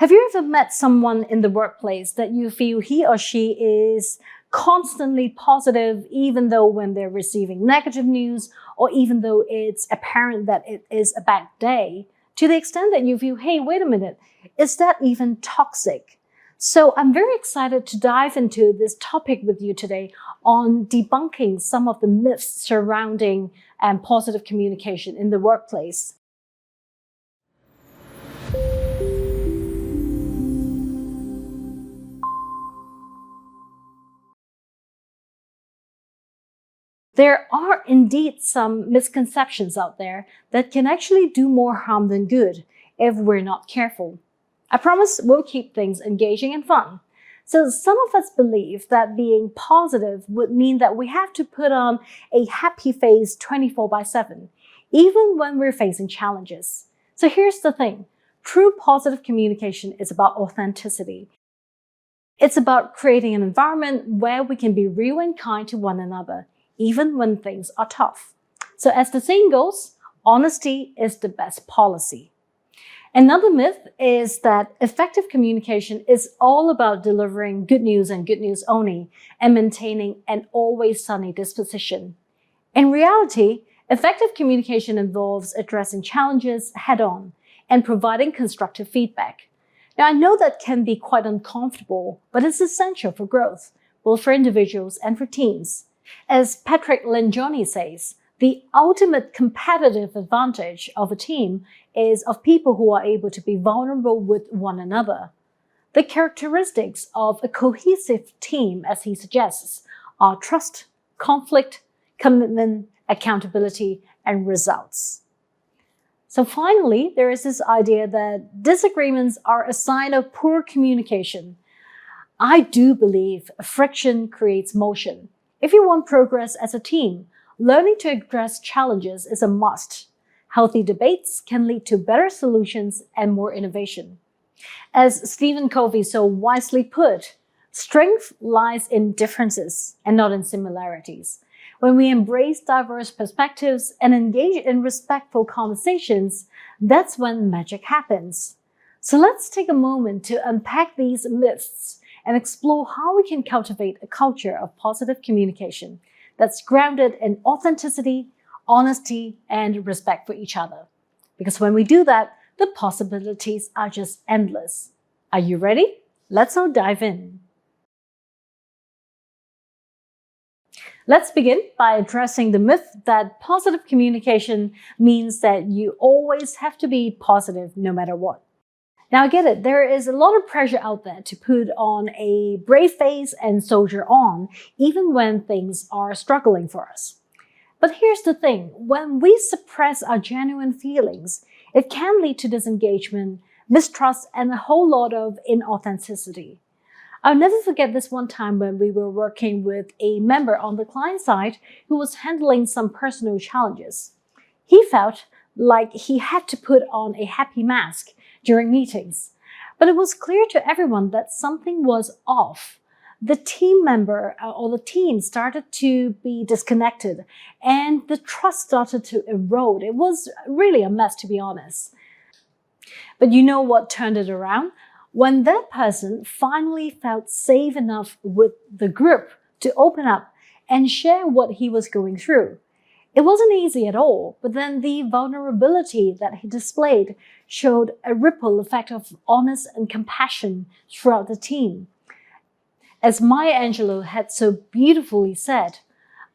Have you ever met someone in the workplace that you feel he or she is constantly positive, even though when they're receiving negative news, or even though it's apparent that it is a bad day, to the extent that you feel, hey, wait a minute, is that even toxic? So I'm very excited to dive into this topic with you today on debunking some of the myths surrounding positive communication in the workplace. There are indeed some misconceptions out there that can actually do more harm than good if we're not careful. I promise we'll keep things engaging and fun. So some of us believe that being positive would mean that we have to put on a happy face 24/7, even when we're facing challenges. So here's the thing. True positive communication is about authenticity. It's about creating an environment where we can be real and kind to one another, even when things are tough. So as the saying goes, honesty is the best policy. Another myth is that effective communication is all about delivering good news and good news only and maintaining an always sunny disposition. In reality, effective communication involves addressing challenges head-on and providing constructive feedback. Now, I know that can be quite uncomfortable, but it's essential for growth, both for individuals and for teams. As Patrick Lencioni says, the ultimate competitive advantage of a team is of people who are able to be vulnerable with one another. The characteristics of a cohesive team, as he suggests, are trust, conflict, commitment, accountability, and results. So finally, there is this idea that disagreements are a sign of poor communication. I do believe friction creates motion. If you want progress as a team, learning to address challenges is a must. Healthy debates can lead to better solutions and more innovation. As Stephen Covey so wisely put, strength lies in differences and not in similarities. When we embrace diverse perspectives and engage in respectful conversations, that's when magic happens. So let's take a moment to unpack these myths and explore how we can cultivate a culture of positive communication that's grounded in authenticity, honesty, and respect for each other. Because when we do that, the possibilities are just endless. Are you ready? Let's all dive in. Let's begin by addressing the myth that positive communication means that you always have to be positive no matter what. Now I get it, there is a lot of pressure out there to put on a brave face and soldier on, even when things are struggling for us. But here's the thing, when we suppress our genuine feelings, it can lead to disengagement, mistrust, and a whole lot of inauthenticity. I'll never forget this one time when we were working with a member on the client side who was handling some personal challenges. He felt like he had to put on a happy mask during meetings, but it was clear to everyone that something was off. The team member or the team started to be disconnected and the trust started to erode. It was really a mess, to be honest. But you know what turned it around? When that person finally felt safe enough with the group to open up and share what he was going through. It wasn't easy at all, but then the vulnerability that he displayed showed a ripple effect of honest and compassion throughout the team. As Maya Angelou had so beautifully said,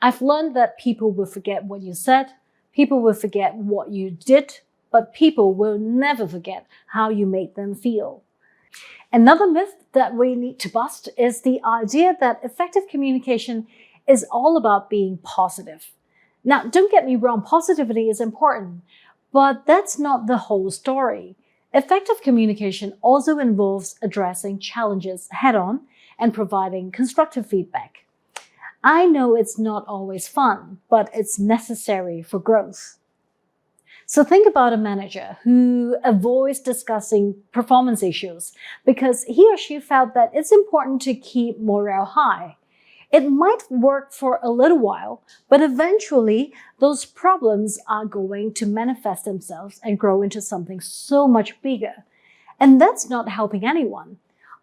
I've learned that people will forget what you said, people will forget what you did, but people will never forget how you made them feel. Another myth that we need to bust is the idea that effective communication is all about being positive. Now, don't get me wrong, positivity is important, but that's not the whole story. Effective communication also involves addressing challenges head-on and providing constructive feedback. I know it's not always fun, but it's necessary for growth. So think about a manager who avoids discussing performance issues because he or she felt that it's important to keep morale high. It might work for a little while, but eventually those problems are going to manifest themselves and grow into something so much bigger. And that's not helping anyone.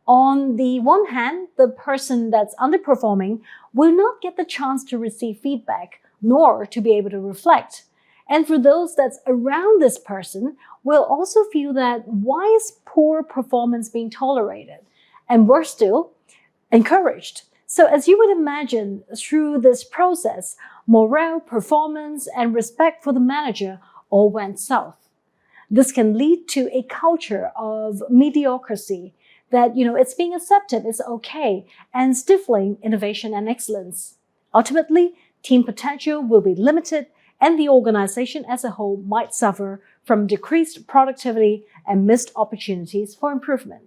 On the one hand, the person that's underperforming will not get the chance to receive feedback, nor to be able to reflect. And for those that's around this person, will also feel that why is poor performance being tolerated? And worse still, encouraged. So as you would imagine, through this process, morale, performance, and respect for the manager all went south. This can lead to a culture of mediocrity that, it's being accepted, it's okay, and stifling innovation and excellence. Ultimately, team potential will be limited, and the organization as a whole might suffer from decreased productivity and missed opportunities for improvement.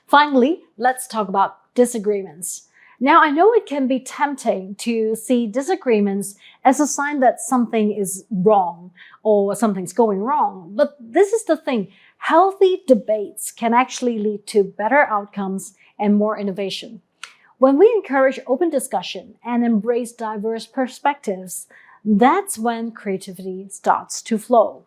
Finally, let's talk about disagreements. Now, I know it can be tempting to see disagreements as a sign that something is wrong or something's going wrong. But this is the thing. Healthy debates can actually lead to better outcomes and more innovation. When we encourage open discussion and embrace diverse perspectives, that's when creativity starts to flow.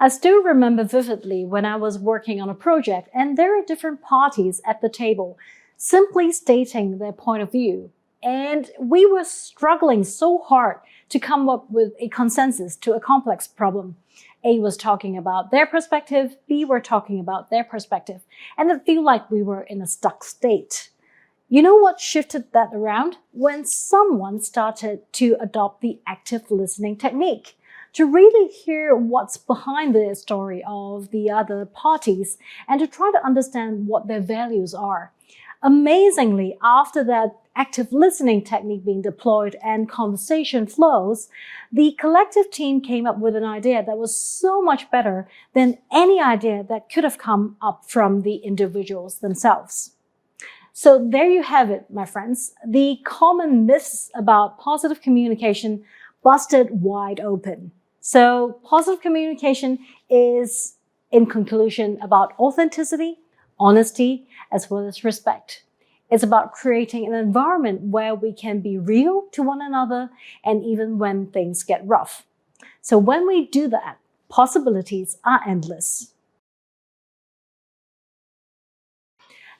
I still remember vividly when I was working on a project and there are different parties at the table simply stating their point of view. And we were struggling so hard to come up with a consensus to a complex problem. A was talking about their perspective, B were talking about their perspective, and it felt like we were in a stuck state. You know what shifted that around? When someone started to adopt the active listening technique, to really hear what's behind the story of the other parties and to try to understand what their values are. Amazingly, after that active listening technique being deployed and conversation flows, the collective team came up with an idea that was so much better than any idea that could have come up from the individuals themselves. So there you have it, my friends. The common myths about positive communication busted wide open. So positive communication is, in conclusion, about authenticity, honesty, as well as respect. It's about creating an environment where we can be real to one another and even when things get rough. So when we do that, possibilities are endless.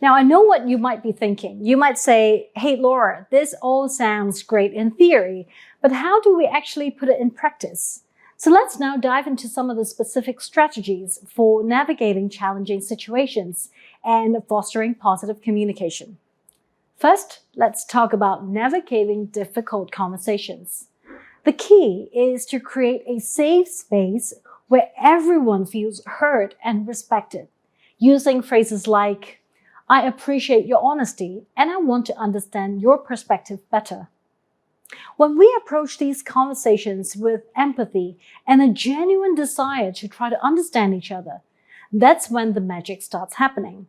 Now, I know what you might be thinking. You might say, hey, Laura, this all sounds great in theory, but how do we actually put it in practice? So let's now dive into some of the specific strategies for navigating challenging situations and fostering positive communication. First, let's talk about navigating difficult conversations. The key is to create a safe space where everyone feels heard and respected, using phrases like, I appreciate your honesty and I want to understand your perspective better. When we approach these conversations with empathy and a genuine desire to try to understand each other, that's when the magic starts happening.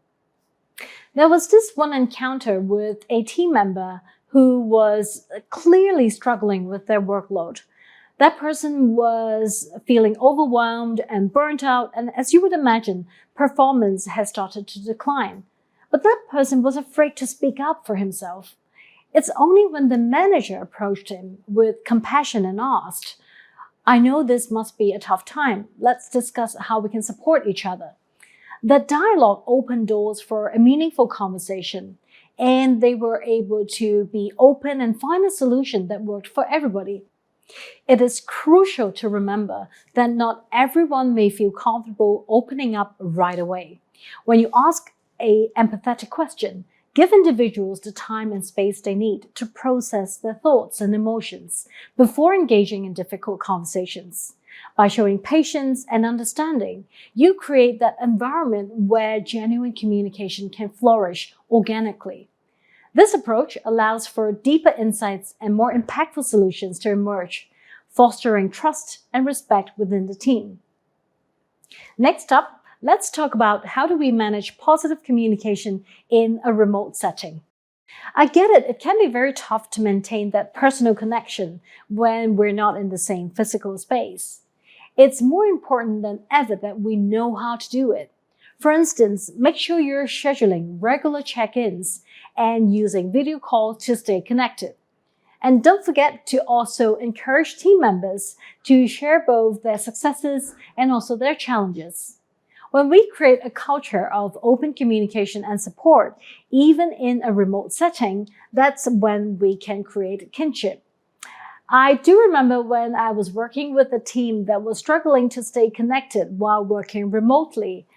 There was this one encounter with a team member who was clearly struggling with their workload. That person was feeling overwhelmed and burnt out, and as you would imagine, performance has started to decline. But that person was afraid to speak up for himself. It's only when the manager approached him with compassion and asked, I know this must be a tough time. Let's discuss how we can support each other. That dialogue opened doors for a meaningful conversation, and they were able to be open and find a solution that worked for everybody. It is crucial to remember that not everyone may feel comfortable opening up right away. When you ask an empathetic question, give individuals the time and space they need to process their thoughts and emotions before engaging in difficult conversations. By showing patience and understanding, you create that environment where genuine communication can flourish organically. This approach allows for deeper insights and more impactful solutions to emerge, fostering trust and respect within the team. Next up, let's talk about how do we manage positive communication in a remote setting. I get it, it can be very tough to maintain that personal connection when we're not in the same physical space. It's more important than ever that we know how to do it. For instance, make sure you're scheduling regular check-ins and using video calls to stay connected. And don't forget to also encourage team members to share both their successes and also their challenges. When we create a culture of open communication and support, even in a remote setting, that's when we can create kinship. I do remember when I was working with a team that was struggling to stay connected while working remotely.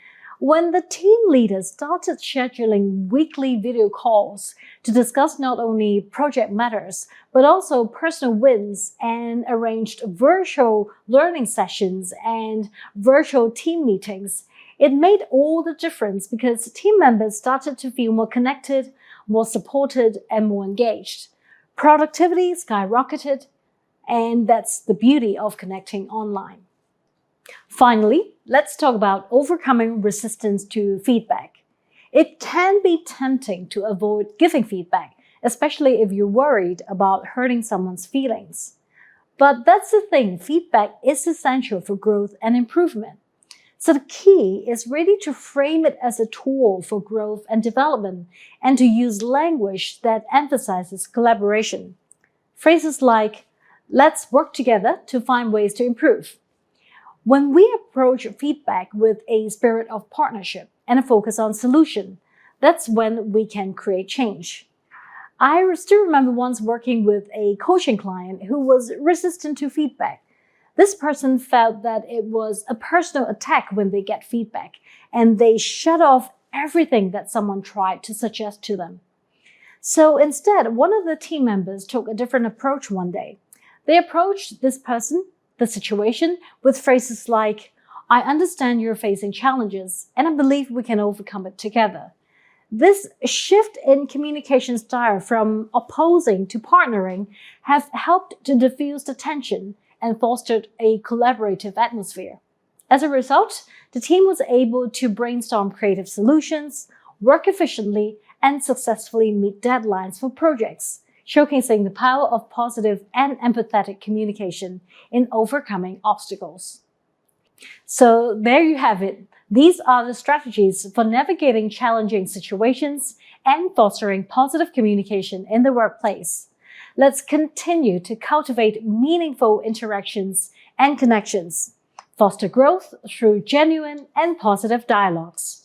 When the team leaders started scheduling weekly video calls to discuss not only project matters, but also personal wins, and arranged virtual learning sessions and virtual team meetings, it made all the difference because team members started to feel more connected, more supported, and more engaged. Productivity skyrocketed, and that's the beauty of connecting online. Finally, let's talk about overcoming resistance to feedback. It can be tempting to avoid giving feedback, especially if you're worried about hurting someone's feelings. But that's the thing, feedback is essential for growth and improvement. So the key is really to frame it as a tool for growth and development, and to use language that emphasizes collaboration. Phrases like, "Let's work together to find ways to improve." When we approach feedback with a spirit of partnership and a focus on solution, that's when we can create change. I still remember once working with a coaching client who was resistant to feedback. This person felt that it was a personal attack when they get feedback, and they shut off everything that someone tried to suggest to them. So instead, one of the team members took a different approach one day. They approached this person, the situation, with phrases like, "I understand you're facing challenges, and I believe we can overcome it together." This shift in communication style from opposing to partnering have helped to diffuse the tension and fostered a collaborative atmosphere. As a result, the team was able to brainstorm creative solutions, work efficiently, and successfully meet deadlines for projects, showcasing the power of positive and empathetic communication in overcoming obstacles. So there you have it. These are the strategies for navigating challenging situations and fostering positive communication in the workplace. Let's continue to cultivate meaningful interactions and connections, foster growth through genuine and positive dialogues.